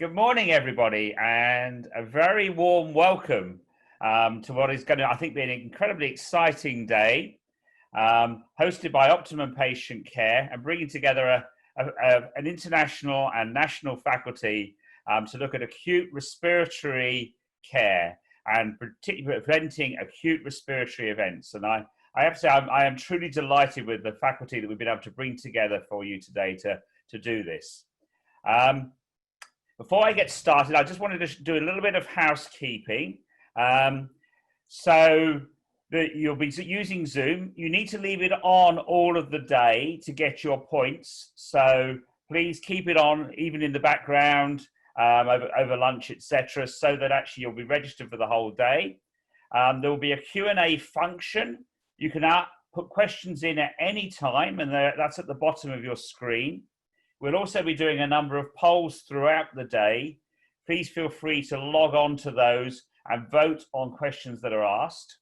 Good morning, everybody, and a very warm welcome to what is going to, I think, be an incredibly exciting day, hosted by Optimum Patient Care and bringing together an international and national faculty to look at acute respiratory care and particularly preventing acute respiratory events. And I have to say, I am truly delighted with the faculty that we've been able to bring together for you today to do this. Before I get started, I just wanted to do a little bit of housekeeping. So you'll be using Zoom. You need to leave it on all of the day to get your points. So please keep it on, even in the background, over lunch, etc., so that actually you'll be registered for the whole day. There will be a Q&A function. You can put questions in at any time, and that's at the bottom of your screen. We'll also be doing a number of polls throughout the day. Please feel free to log on to those and vote on questions that are asked.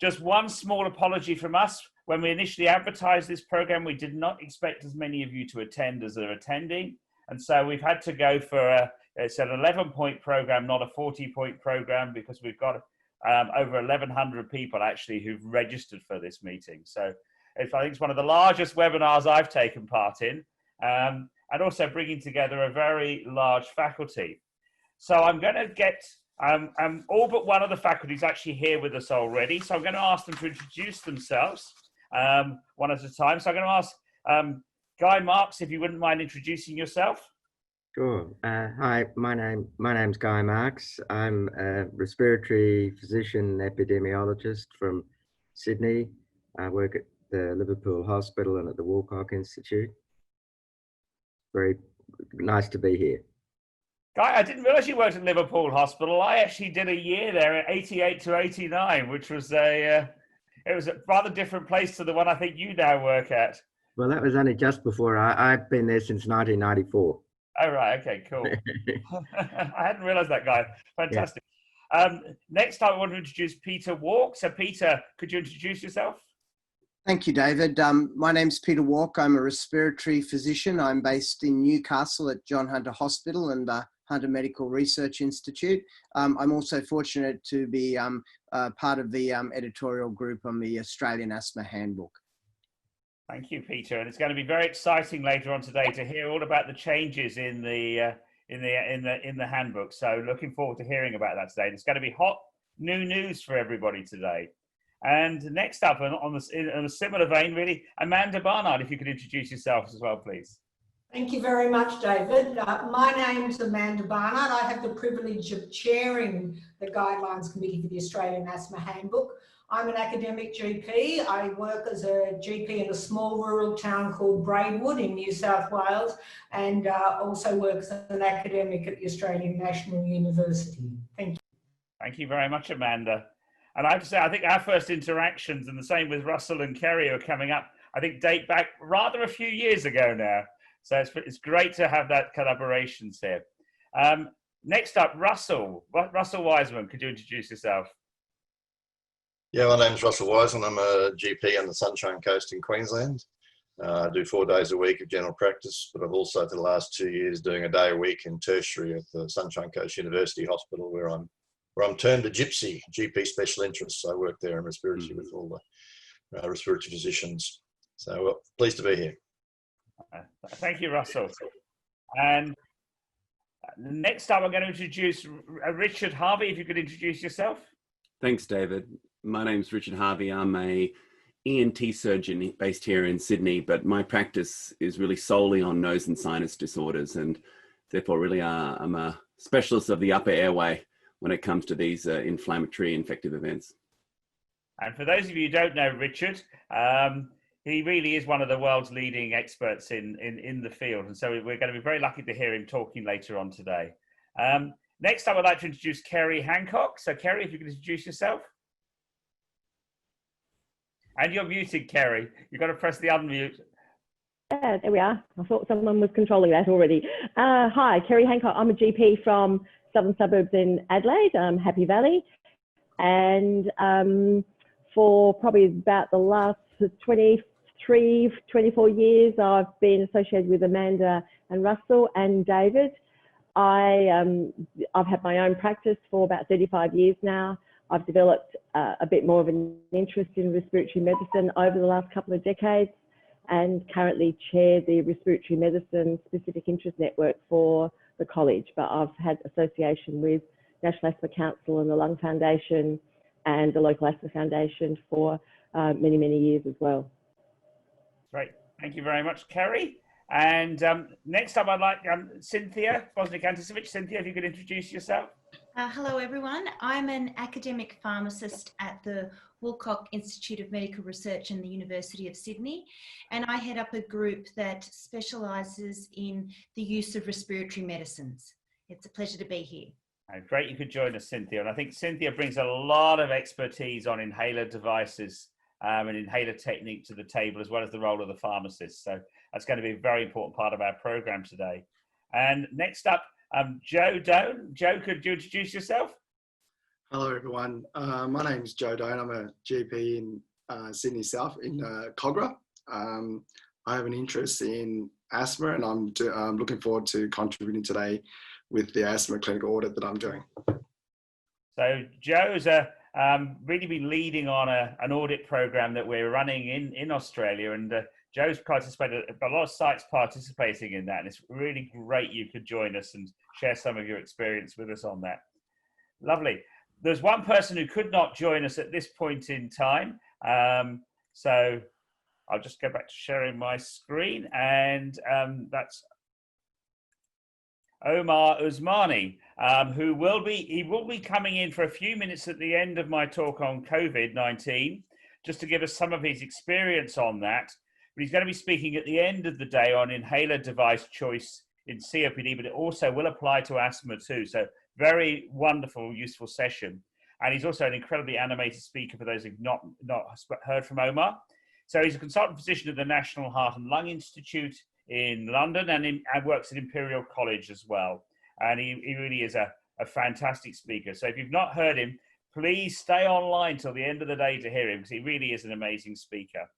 Just one small apology from us. When we initially advertised this program, we did not expect as many of you to attend as are attending. And so we've had to go for it's an 11-point program, not a 40-point program, because we've got over 1,100 people actually who've registered for this meeting. So I think it's one of the largest webinars I've taken part in, and also bringing together a very large faculty. So I'm going to get, all but one of the faculty is actually here with us already. So I'm going to ask them to introduce themselves one at a time. So I'm going to ask Guy Marks, if you wouldn't mind introducing yourself. Sure. Hi, my name's Guy Marks. I'm a respiratory physician epidemiologist from Sydney. I work at the Liverpool Hospital and at the Woolcock Institute. Very nice to be here. Guy, I didn't realise you worked at Liverpool Hospital. I actually did a year there, 88 to 89, which was it was a rather different place to the one I think you now work at. Well, that was only just before. I've been there since 1994. Oh, right. Okay, cool. I hadn't realised that, Guy. Fantastic. Yeah. Next up, I want to introduce Peter Walk. So, Peter, could you introduce yourself? Thank you, David. My name's Peter Walk. I'm a respiratory physician. I'm based in Newcastle at John Hunter Hospital and Hunter Medical Research Institute. I'm also fortunate to be part of the editorial group on the Australian Asthma Handbook. Thank you, Peter. And it's going to be very exciting later on today to hear all about the changes in the handbook. So looking forward to hearing about that today. And it's going to be hot new news for everybody today. And next up, in a similar vein, really, Amanda Barnard, if you could introduce yourself as well, please. Thank you very much, David. My name's Amanda Barnard. I have the privilege of chairing the Guidelines Committee for the Australian Asthma Handbook. I'm an academic GP. I work as a GP in a small rural town called Braidwood in New South Wales, and also work as an academic at the Australian National University. Thank you. Thank you very much, Amanda. And I have to say, I think our first interactions, and the same with Russell and Kerry, are coming up, I think, date back rather a few years ago now. So it's great to have that collaborations here. Next up, Russell Wiseman, could you introduce yourself? Yeah, my name's Russell Wiseman. I'm a GP on the Sunshine Coast in Queensland. I do 4 days a week of general practice, but I've also, for the last 2 years, doing a day a week in tertiary at the Sunshine Coast University Hospital, where I'm termed a gypsy, GP special interest. So I work there in respiratory with all the respiratory physicians. So pleased to be here. Thank you, Russell. And next up, I'm going to introduce Richard Harvey, if you could introduce yourself. Thanks, David. My name's Richard Harvey. I'm a ENT surgeon based here in Sydney, but my practice is really solely on nose and sinus disorders, and therefore really I'm a specialist of the upper airway when it comes to these inflammatory infective events. And for those of you who don't know Richard, he really is one of the world's leading experts in the field, and so we're going to be very lucky to hear him talking later on today. Next up, I'd like to introduce Kerry Hancock. So Kerry, if you could introduce yourself. And you're muted, Kerry. You've got to press the unmute. There we are. I thought someone was controlling that already. Hi, Kerry Hancock. I'm a GP from Southern Suburbs in Adelaide, Happy Valley. And for probably about the last 23, 24 years, I've been associated with Amanda and Russell and David. I've had my own practice for about 35 years now. I've developed a bit more of an interest in respiratory medicine over the last couple of decades, and currently chair the Respiratory Medicine Specific Interest Network for the college. But I've had association with National Asthma Council and the Lung Foundation and the local Asthma Foundation for many, many years as well. Great. Thank you very much, Kerry. And next up, I'd like Cynthia Bosniak-Anticevic. Cynthia, if you could introduce yourself. Hello, everyone. I'm an academic pharmacist at the Woolcock Institute of Medical Research in the University of Sydney, and I head up a group that specialises in the use of respiratory medicines. It's a pleasure to be here. Great you could join us, Cynthia. And I think Cynthia brings a lot of expertise on inhaler devices and inhaler technique to the table, as well as the role of the pharmacist. So that's going to be a very important part of our program today. And next up, Joe Doan. Joe, could you introduce yourself? Hello, everyone. My name is Joe Doan. I'm a GP in Sydney South in Cogra. I have an interest in asthma, and I'm looking forward to contributing today with the asthma clinical audit that I'm doing. So Joe's really been leading on an audit program that we're running in Australia, and Joe's participated, a lot of sites participating in that, and it's really great you could join us and share some of your experience with us on that. Lovely. There's one person who could not join us at this point in time, so I'll just go back to sharing my screen, and that's Omar Usmani, who will be coming in for a few minutes at the end of my talk on COVID-19, just to give us some of his experience on that. But he's going to be speaking at the end of the day on inhaler device choice in COPD, but it also will apply to asthma too. So very wonderful, useful session. And he's also an incredibly animated speaker for those who've not heard from Omar. So he's a consultant physician at the National Heart and Lung Institute in London, and works at Imperial College as well. And he really is a fantastic speaker. So if you've not heard him, please stay online till the end of the day to hear him, because he really is an amazing speaker.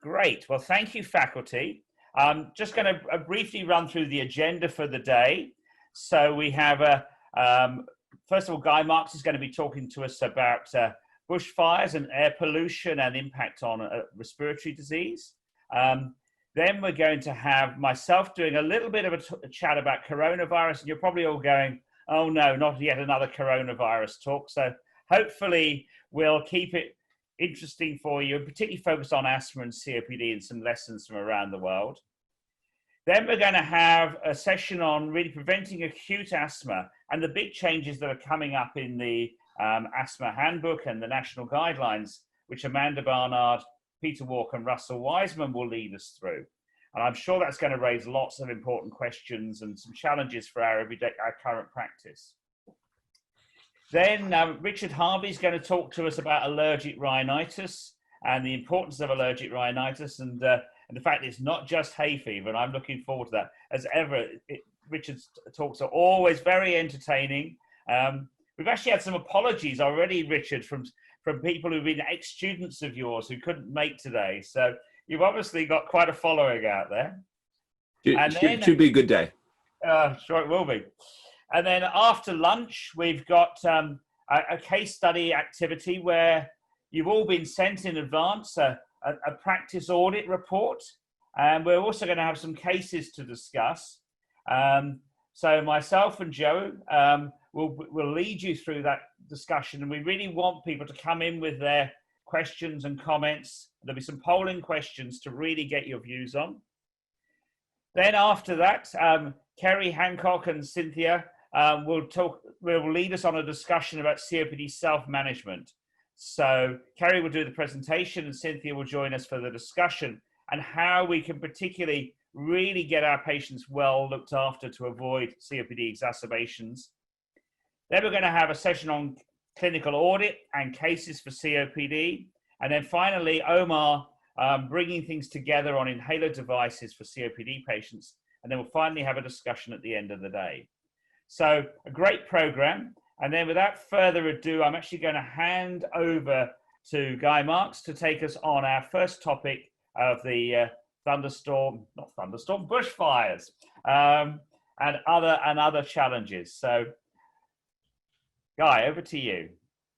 Great. Well, thank you, faculty. I'm just going to briefly run through the agenda for the day. So we have, first of all, Guy Marks is going to be talking to us about bushfires and air pollution and impact on respiratory disease. Then we're going to have myself doing a little bit of a chat about coronavirus, and you're probably all going, oh no, not yet another coronavirus talk. So hopefully we'll keep it interesting for you, and particularly focus on asthma and COPD and some lessons from around the world. Then we're going to have a session on really preventing acute asthma and the big changes that are coming up in the asthma handbook and the national guidelines, which Amanda Barnard, Peter Walk and Russell Wiseman will lead us through. And I'm sure that's going to raise lots of important questions and some challenges for our current practice. Then Richard Harvey is going to talk to us about allergic rhinitis and the importance of allergic rhinitis, and the fact it's not just hay fever, and I'm looking forward to that. As ever, Richard's talks are always very entertaining. We've actually had some apologies already, Richard, from people who've been ex-students of yours who couldn't make today. So you've obviously got quite a following out there. Should be a good day. Sure it will be. And then after lunch, we've got a case study activity where you've all been sent in advance a practice audit report. And we're also going to have some cases to discuss. So myself and Joe will lead you through that discussion, and we really want people to come in with their questions and comments. There'll be some polling questions to really get your views on. Then after that, Kerry Hancock and Cynthia will lead us on a discussion about COPD self-management. So Kerry will do the presentation and Cynthia will join us for the discussion and how we can particularly really get our patients well looked after to avoid COPD exacerbations. Then we're going to have a session on clinical audit and cases for COPD. And then finally, Omar bringing things together on inhaler devices for COPD patients. And then we'll finally have a discussion at the end of the day. So a great program. And then without further ado, I'm actually going to hand over to Guy Marks to take us on our first topic of the bushfires. and other challenges. So, Guy, over to you.